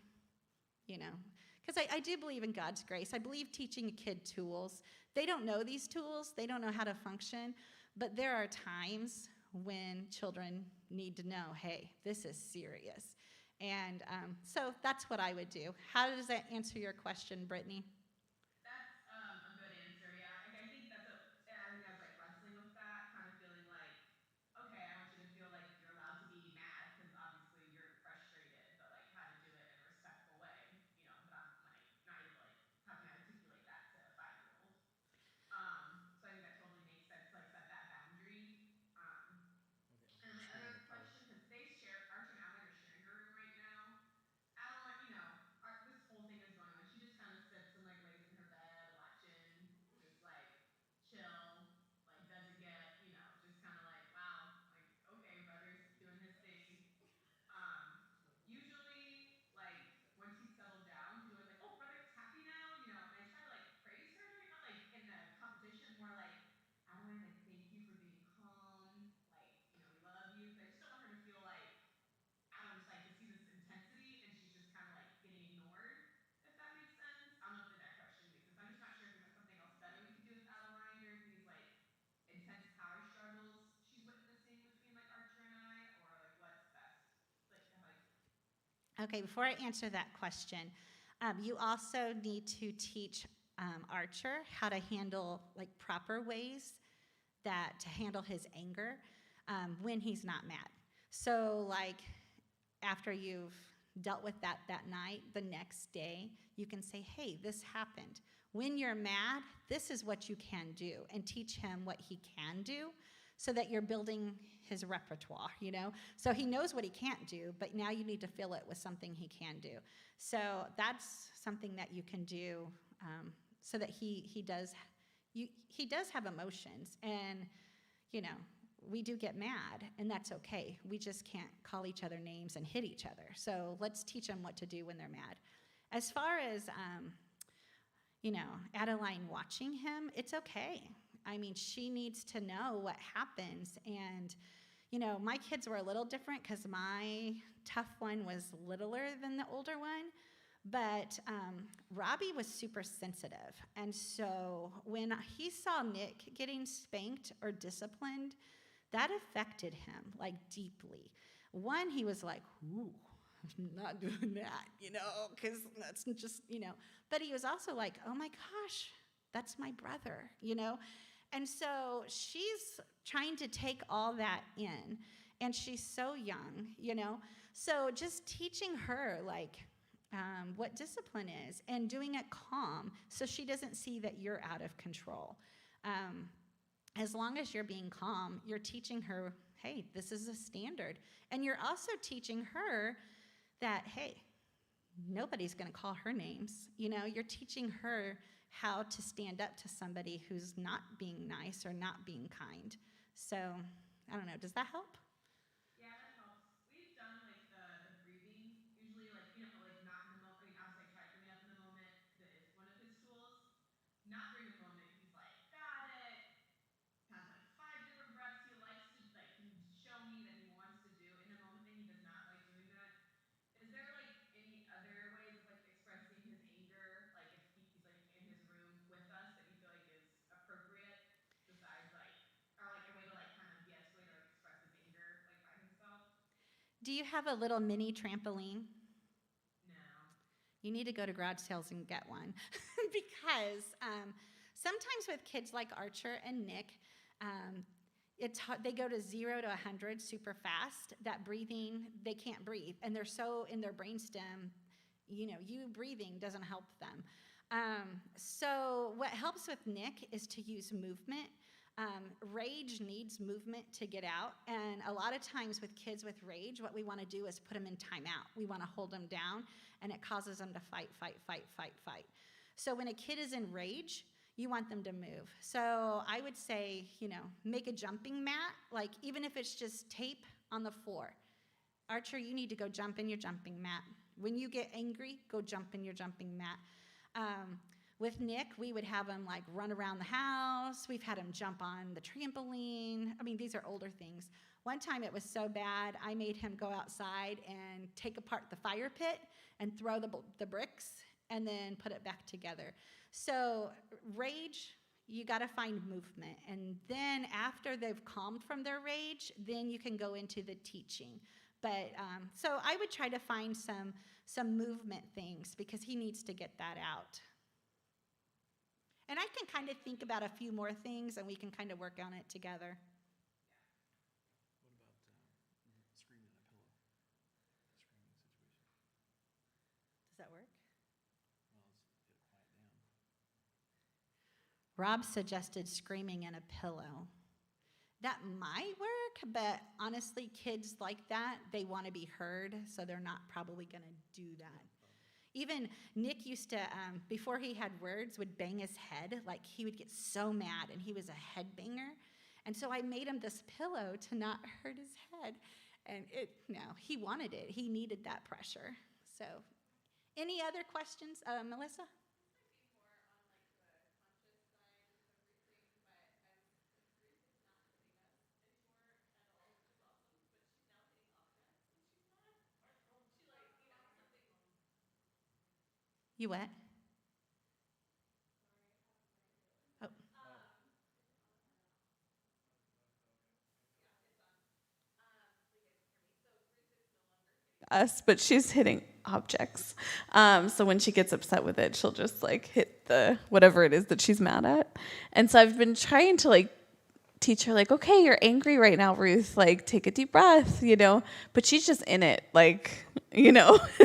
because I do believe in God's grace. I believe teaching a kid tools. They don't know these tools. They don't know how to function. But there are times when children need to know, hey, this is serious. And so that's what I would do. How does that answer your question, Brittany? That's a good answer, yeah. I think I was like wrestling with that, kind of feeling like, okay, I want you to feel like you're allowed to be mad because obviously you're frustrated, but like how to do it in a respectful way, but I'm like not able to like, how can I articulate that to a 5-year-old? So I think that totally makes sense, like set that boundary. And my other question, because Archer and Adeline are sharing a room right now. Adeline, this whole thing is going on. She just kind of sits and like lays in her bed watching, just like chill, like doesn't get, just kind of like, wow, like okay, brother's doing his thing. Usually, like once he's settled down, she's always like, oh, brother's happy now, and I try to like praise her during, not like in the competition, more like, Adeline, like thank you for being calm, like we love you, because I just don't want her to feel like, I don't know, just like to see this intensity and she's just kind of like getting ignored, if that makes sense. I don't know if that question makes sense. I'm just not sure if there's something else better we could do with Adeline during these like intense power struggles she's witnessing between like Archer and I, or like what's best. Okay, before I answer that question, you also need to teach Archer how to handle like proper ways to handle his anger when he's not mad. So like after you've dealt with that night, the next day, you can say, hey, this happened. When you're mad, this is what you can do, and teach him what he can do so that you're building his repertoire, So he knows what he can't do, but now you need to fill it with something he can do. So that's something that you can do so that he does have emotions, and, we do get mad, and that's okay. We just can't call each other names and hit each other. So let's teach them what to do when they're mad. As far as, Adeline watching him, it's okay. I mean, she needs to know what happens. And, my kids were a little different because my tough one was littler than the older one. But Robbie was super sensitive. And so when he saw Nick getting spanked or disciplined, that affected him, like, deeply. One, he was like, ooh, I'm not doing that, because that's just, But he was also like, oh, my gosh, that's my brother, And so she's trying to take all that in, and she's so young, So just teaching her, like, what discipline is and doing it calm so she doesn't see that you're out of control. As long as you're being calm, you're teaching her, hey, this is a standard. And you're also teaching her that, hey, nobody's going to call her names. You're teaching her how to stand up to somebody who's not being nice or not being kind. So, I don't know, does that help? Yeah, that helps. We've done like the breathing. Usually, like, like not in the moment. I mean, obviously I try to bring it up in the moment because it is one of his tools. Not during the moment. He's like, got it. Has like 5 different breaths he likes to, like, can show me that he wants to do in a moment that he does not like doing that. Is there like any other ways of like expressing his anger, like if he's like in his room with us, that you feel like is appropriate besides like, or like a way to like kind of de-escalate or like express his anger like by himself? Do you have a little mini trampoline? No. You need to go to garage sales and get one because sometimes with kids like Archer and Nick, it's hard. They go to 0 to 100 super fast. That breathing, they can't breathe, and they're so in their brainstem. You breathing doesn't help them. So what helps with Nick is to use movement. Rage needs movement to get out, and a lot of times with kids with rage, what we want to do is put them in timeout. We want to hold them down, and it causes them to fight. So when a kid is in rage, you want them to move. So I would say, make a jumping mat, like even if it's just tape on the floor. Archer, you need to go jump in your jumping mat. When you get angry, go jump in your jumping mat. With Nick, we would have him like run around the house. We've had him jump on the trampoline. I mean, these are older things. One time it was so bad, I made him go outside and take apart the fire pit and throw the bricks and then put it back together. So rage, you got to find movement. And then after they've calmed from their rage, then you can go into the teaching. But so I would try to find some movement things because he needs to get that out. And I can kind of think about a few more things, and we can kind of work on it together. What about screaming at a pillow? Screaming situation. Does that work? Well, let's get it quiet down. Rob suggested screaming in a pillow. That might work, but honestly, kids like that, they want to be heard, so they're not probably going to do that. Even Nick used to, before he had words, would bang his head. Like, he would get so mad, and he was a head banger. And so I made him this pillow to not hurt his head. And he wanted it. He needed that pressure. So, any other questions, Melissa? You what? Oh. Us, but she's hitting objects. So when she gets upset with it, she'll just like hit the whatever it is that she's mad at. And so I've been trying to like teach her like, okay, you're angry right now, Ruth, like take a deep breath, but she's just in it, like,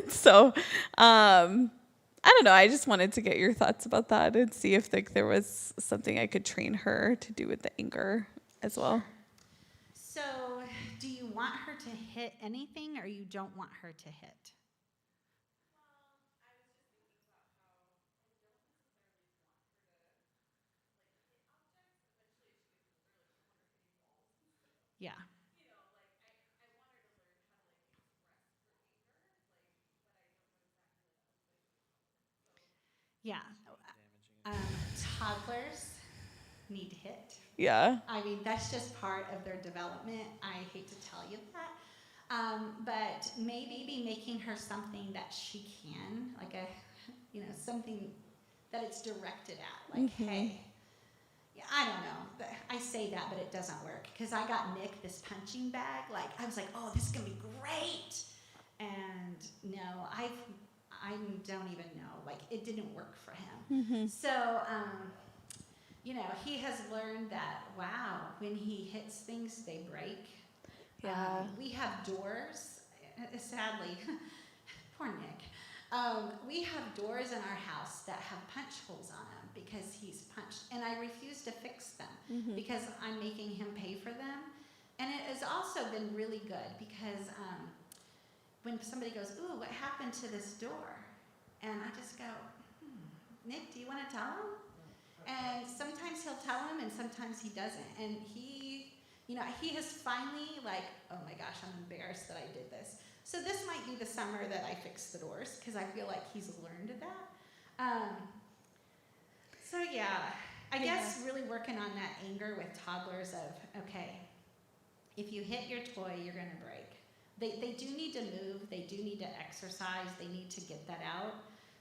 so I don't know. I just wanted to get your thoughts about that and see if like there was something I could train her to do with the anger as well. want her to hit anything or you don't want her to hit? Yeah. Yeah. Toddlers need to hit. Yeah. I mean, that's just part of their development. I hate to tell you that. But maybe making her something that she can, like something that it's directed at. Like, hey, yeah, I don't know. I say that, but it doesn't work. Because I got Nick this punching bag. Like, I was like, oh, this is going to be great. And no, I don't even know. Like, it didn't work for him. So, he has learned that, wow, when he hits things, they break. Yeah. We have doors, sadly, poor Nick. We have doors in our house that have punch holes on them because he's punched. And I refuse to fix them because I'm making him pay for them. And it has also been really good because when somebody goes, ooh, what happened to this door? And I just go, Nick, do you want to tell him? And sometimes he'll tell him and sometimes he doesn't. And he has finally oh my gosh, I'm embarrassed that I did this. So this might be the summer that I fix the doors because I feel like he's learned that. So yeah, I guess really working on that anger with toddlers of, okay, if you hit your toy, you're going to break. They do need to move. They do need to exercise. They need to get that out.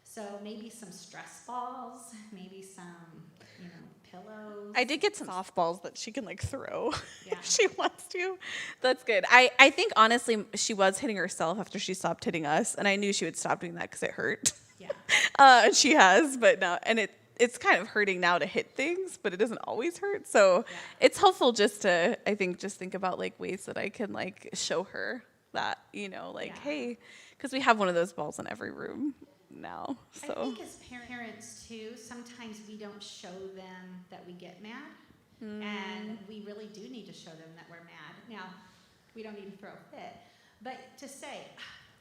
So maybe some stress balls, maybe some, pillows. I did get some softballs that she can throw Yeah. if she wants to. That's good. I think honestly she was hitting herself after she stopped hitting us, and I knew she would stop doing that because it hurt. Yeah. And she has, but no, and it's kind of hurting now to hit things, but it doesn't always hurt. So it's helpful just to, I think, just think about ways that I can show her that, hey, because we have one of those balls in every room now. So I think as parents too, sometimes we don't show them that we get mad, and we really do need to show them that we're mad. Now, we don't need to throw a fit, but to say,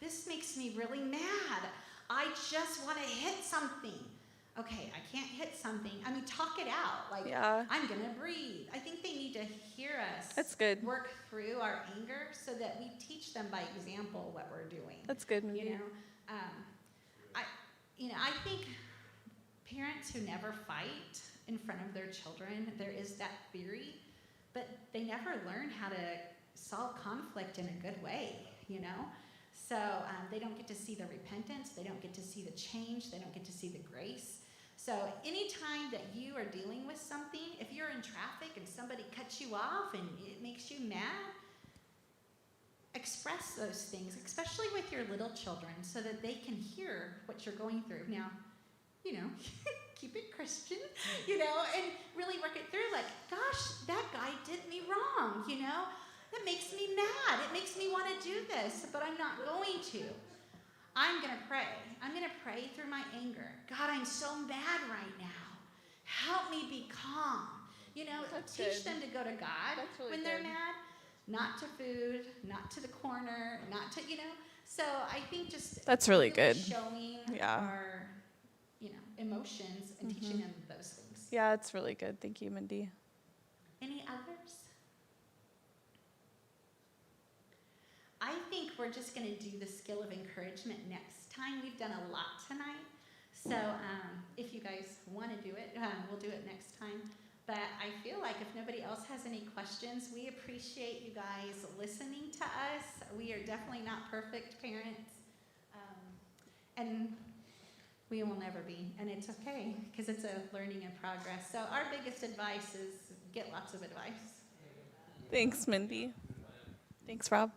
this makes me really mad. I just want to hit something. Okay, I can't hit something. I mean, talk it out. I'm going to breathe. I think they need to hear us. That's good. Work through our anger so that we teach them by example what we're doing. That's good, Mindy. I think parents who never fight in front of their children, there is that theory, but they never learn how to solve conflict in a good way, So they don't get to see the repentance, they don't get to see the change, they don't get to see the grace. So anytime that you are dealing with something, if you're in traffic and somebody cuts you off and it makes you mad, express those things, especially with your little children, so that they can hear what you're going through. Now, keep it Christian, and really work it through. Gosh, that guy did me wrong, That makes me mad. It makes me want to do this, but I'm not going to. I'm going to pray. I'm going to pray through my anger. God, I'm so mad right now. Help me be calm. Teach them to go to God when they're mad. Not to food, not to the corner, not to, So I think just that's really good. Showing our, emotions and teaching them those things. Yeah, it's really good. Thank you, Mindy. Any others? I think we're just going to do the skill of encouragement next time. We've done a lot tonight. So if you guys want to do it, we'll do it next time. But I feel like if nobody else has any questions, we appreciate you guys listening to us. We are definitely not perfect parents. And we will never be. And it's okay, because it's a learning in progress. So our biggest advice is get lots of advice. Thanks, Mindy. Thanks, Rob.